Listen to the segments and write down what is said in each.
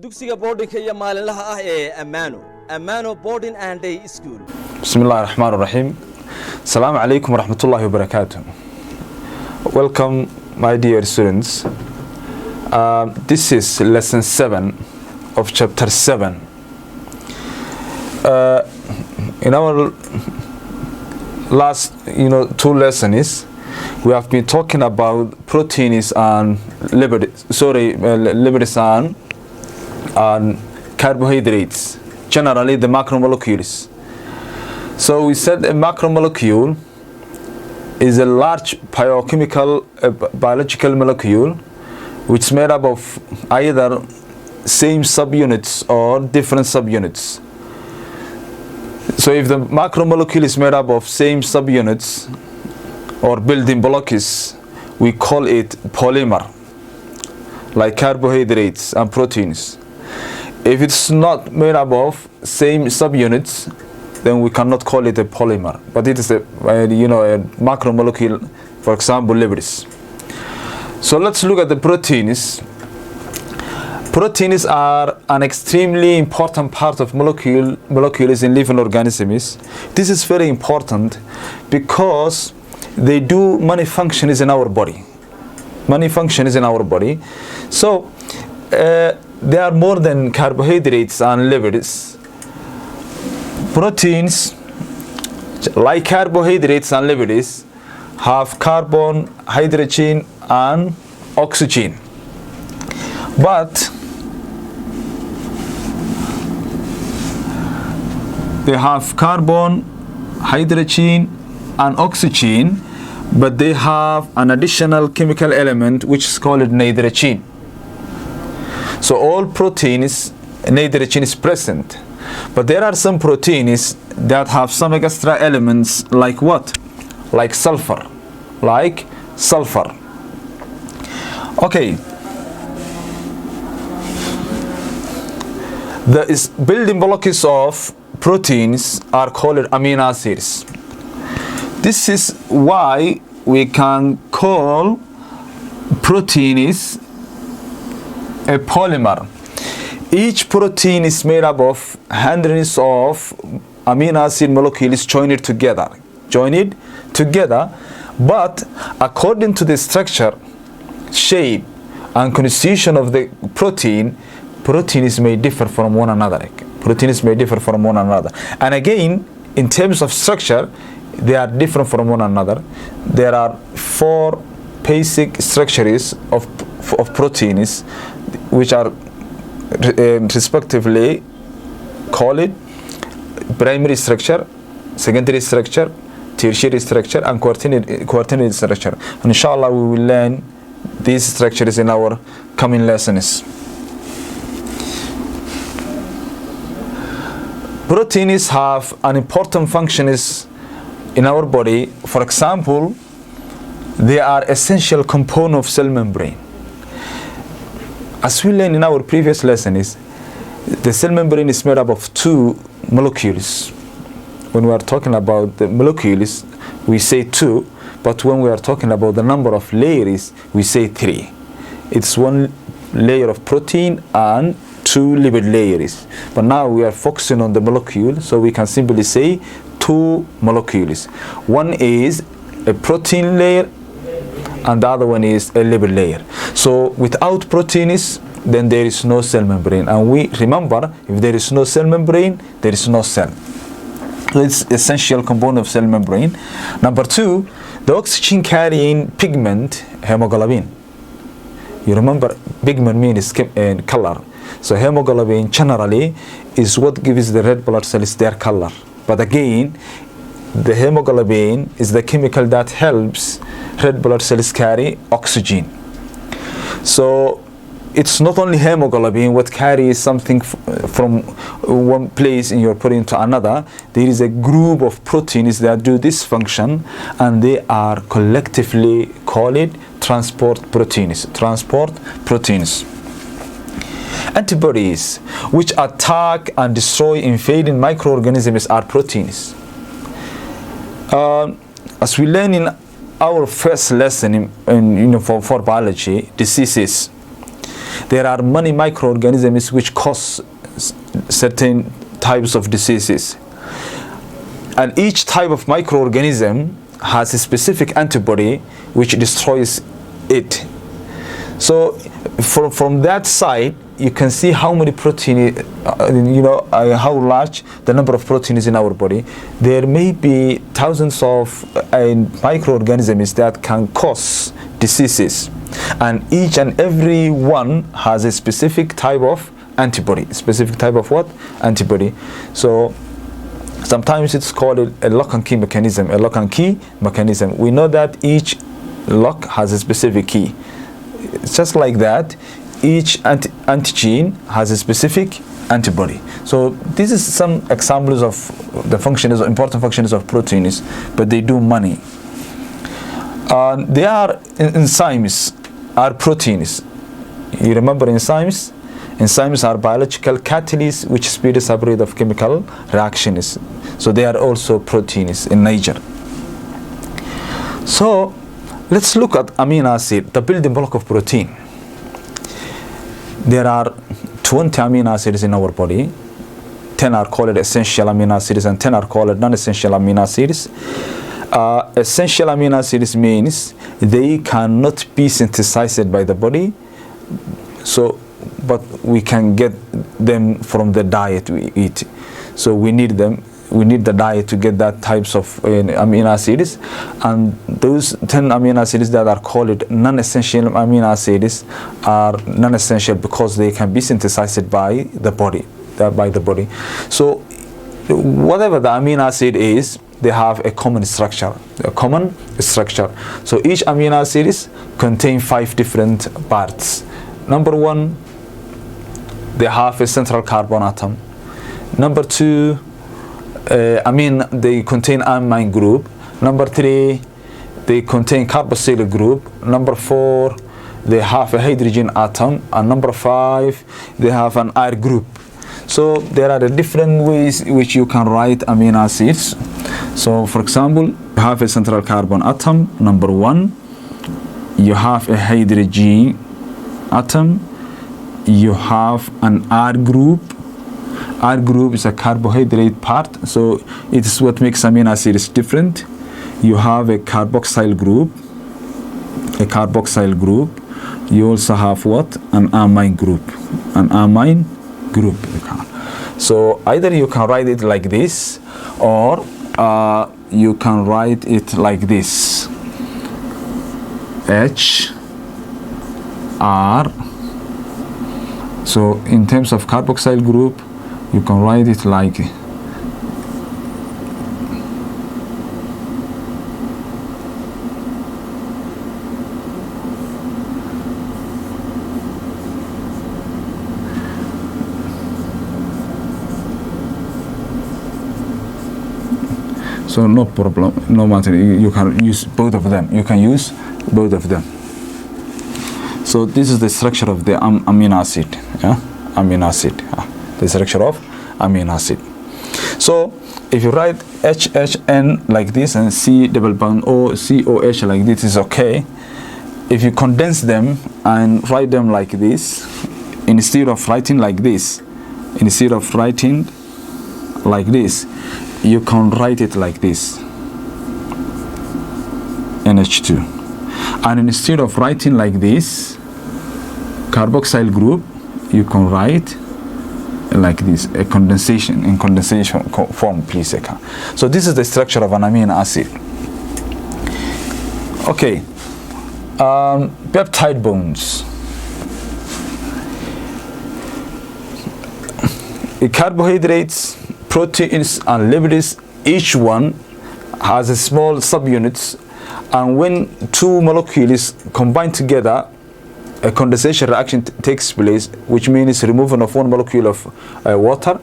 dugsiga boardingka iyo maalinlaha ah ee Amano Boarding and Day School. Bismillahir Rahmanir Rahim. Assalamu alaikum wa rahmatullahi wa barakatuh. Welcome, my dear students. This is lesson 7 of chapter 7. In our last, two lessons, we have been talking about proteins and lipids and carbohydrates, generally the macromolecules. So we said a macromolecule is a large biochemical, biological molecule which is made up of either same subunits or different subunits. So if the macromolecule is made up of same subunits or building blocks, we call it polymer, like carbohydrates and proteins. If it's not made up of same subunits, then we cannot call it a polymer, but it is a macromolecule, for example, lipids. So let's look at the proteins. Proteins are an extremely important part of molecules in living organisms. This is very important because they do many functions in our body. So they are more than carbohydrates and lipids. Proteins, like carbohydrates and lipids, have carbon, hydrogen and oxygen. But they have carbon, hydrogen and oxygen, but they have an additional chemical element which is called nitrogen. So all proteins, nitrogen is present, but there are some proteins that have some extra elements like what? Like sulfur. Okay. The building blocks of proteins are called amino acids. This is why we can call proteins a polymer. Each protein is made up of hundreds of amino acid molecules joined together, but according to the structure, shape and constitution of the proteins may differ from one another. And again, in terms of structure, they are different from one another. There are 4 basic structures of proteins which are respectively called primary structure, secondary structure, tertiary structure and quaternary structure. And inshallah we will learn these structures in our coming lessons. Proteins have an important functions in our body. For example, they are essential component of cell membrane. As we learned in our previous lessons, the cell membrane is made up of 2 molecules. When we are talking about the molecules, we say 2, but when we are talking about the number of layers, we say 3. It's 1 layer of protein and 2 lipid layers. But now we are focusing on the molecule, so we can simply say 2 molecules. One is a protein layer and the other one is a lipid layer. So without proteins, then there is no cell membrane. And we remember, if there is no cell membrane, there is no cell. So it's essential component of cell membrane. Number 2, the oxygen carrying pigment, hemoglobin. You remember, pigment means color. So hemoglobin generally is what gives the red blood cells their color. But again, the hemoglobin is the chemical that helps red blood cells carry oxygen. So it's not only hemoglobin what carries something from one place in your body to another. There is a group of proteins that do this function, and they are collectively called transport proteins. Antibodies, which attack and destroy invading microorganisms, are proteins. As we learn in our first lesson for biology, diseases, There are many microorganisms which cause certain types of diseases. And each type of microorganism has a specific antibody which destroys it. So from that side, you can see how many protein, how large the number of proteins in our body. There may be thousands of microorganisms that can cause diseases, and each and every one has a specific type of antibody. Specific type of what? Antibody. So sometimes it's called a lock and key mechanism. A lock and key mechanism. We know that each lock has a specific key. It's just like that. Each antigen has a specific antibody. So this is some examples of the functions, important functions of proteins, but they do many. They are enzymes, are proteins. You remember enzymes? Enzymes are biological catalysts which speeds up rate of chemical reactions. So they are also proteins in nature. So let's look at amino acid, the building block of protein. There are 20 amino acids in our body. 10 are called essential amino acids and 10 are called non-essential amino acids. Essential amino acids means they cannot be synthesized by the body, but we can get them from the diet we eat. So we need them. We need the diet to get that types of amino acids, and those 10 amino acids that are called non-essential amino acids are non-essential because they can be synthesized by the body. So whatever the amino acid is, they have a common structure. So each amino acids contain 5 different parts. Number 1, they have a central carbon atom. Number 2, they contain amine group. Number 3, they contain carboxyl group. Number 4, they have a hydrogen atom. And number 5, they have an air group. So there are different ways which you can write amino acids. So for example, you have a central carbon atom, number 1. You have a hydrogen atom. You have an R group. R group is a carbohydrate part, so it is what makes amino acids different. You have a carboxyl group. You also have what? An amine group. So either you can write it like this, or you can write it like this. H R. So in terms of carboxyl group, you can write it like so no problem, no matter, you can use both of them. So this is the structure of the amino acid. The structure of amino acid. So if you write HHN like this and C double bond O COH like this is okay. If you condense them and write them like this, instead of writing like this, you can write it like this, NH2. And instead of writing like this, carboxyl group, you can write like this, in condensation form, please. So this is the structure of an amino acid. Okay, peptide bonds. Carbohydrates, proteins, and lipids, each one has a small subunits, and when 2 molecules combine together, a condensation reaction takes place, which means removal of 1 molecule of water.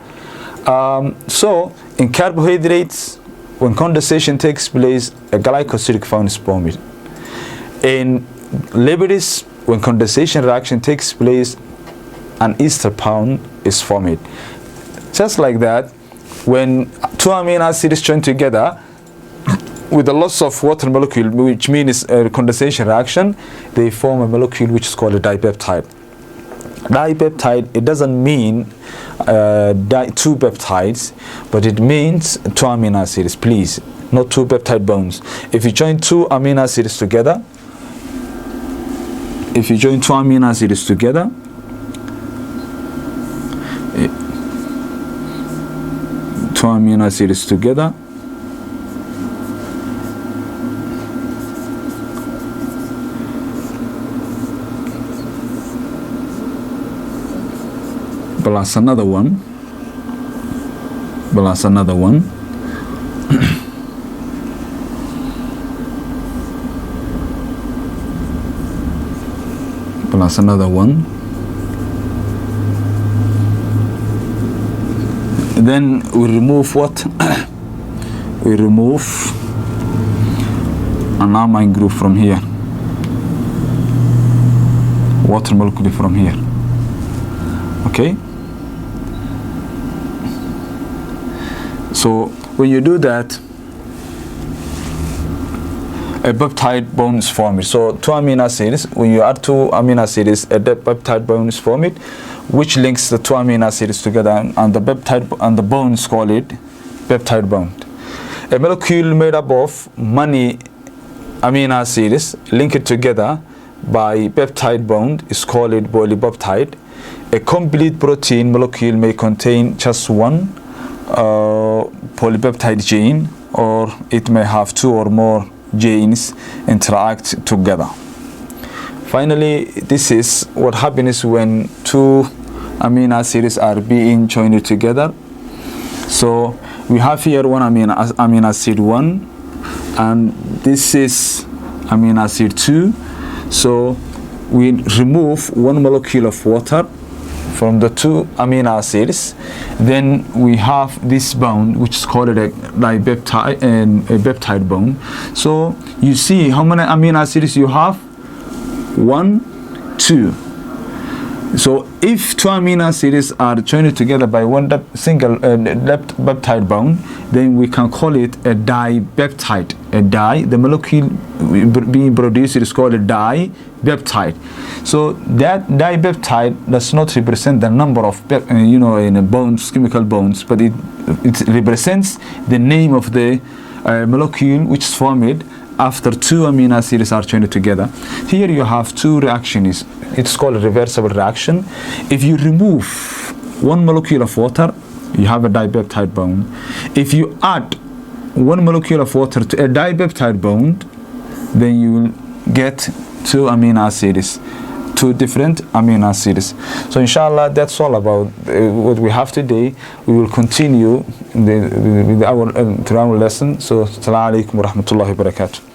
So in carbohydrates, when condensation takes place, a glycosidic found is formed. In lipids, when condensation reaction takes place, an ester pound is formed. Just like that, when 2 amino acids join together with the loss of water molecule, which means a condensation reaction, they form a molecule which is called a dipeptide. Dipeptide, it doesn't mean two peptides, but it means two amino acids, please, not two peptide bonds. If you join two amino acids together, two amino acids together, plus another one, plus another one, plus another one, then we remove what? We remove an amine group from here, water molecule from here. Okay, so when you do that, a peptide bond is formed. So two amino acids, when you add two amino acids, a peptide bond is formed, which links the two amino acids together, and the peptide and the bond is called peptide bond. A molecule made up of many amino acids linked together by peptide bond is called polypeptide. A complete protein molecule may contain just one polypeptide gene, or it may have two or more genes interact together. Finally, this is what happens when two amino acids are being joined together. So we have here one amino acid 1, and this is amino acid 2. So we remove one molecule of water from the two amino acids, then we have this bond which is called a dipeptide and a peptide bond. So you see how many amino acids you have? 1, 2. So if two amino acids are joined together by one single peptide bond, then we can call it a dipeptide. The molecule being produced is called a dipeptide. So that dipeptide does not represent the number of in bonds, chemical bonds, but it represents the name of the molecule which is formed after two amino acids are joined together. Here you have two reactions. It's called a reversible reaction. If you remove one molecule of water, you have a dipeptide bond. If you add one molecule of water to a dipeptide bond, then you will get two amino acids, two different amino acids. So inshallah, that's all about what we have today. We will continue with our lesson. So assalamu alaikum wa rahmatullahi wa barakatuh.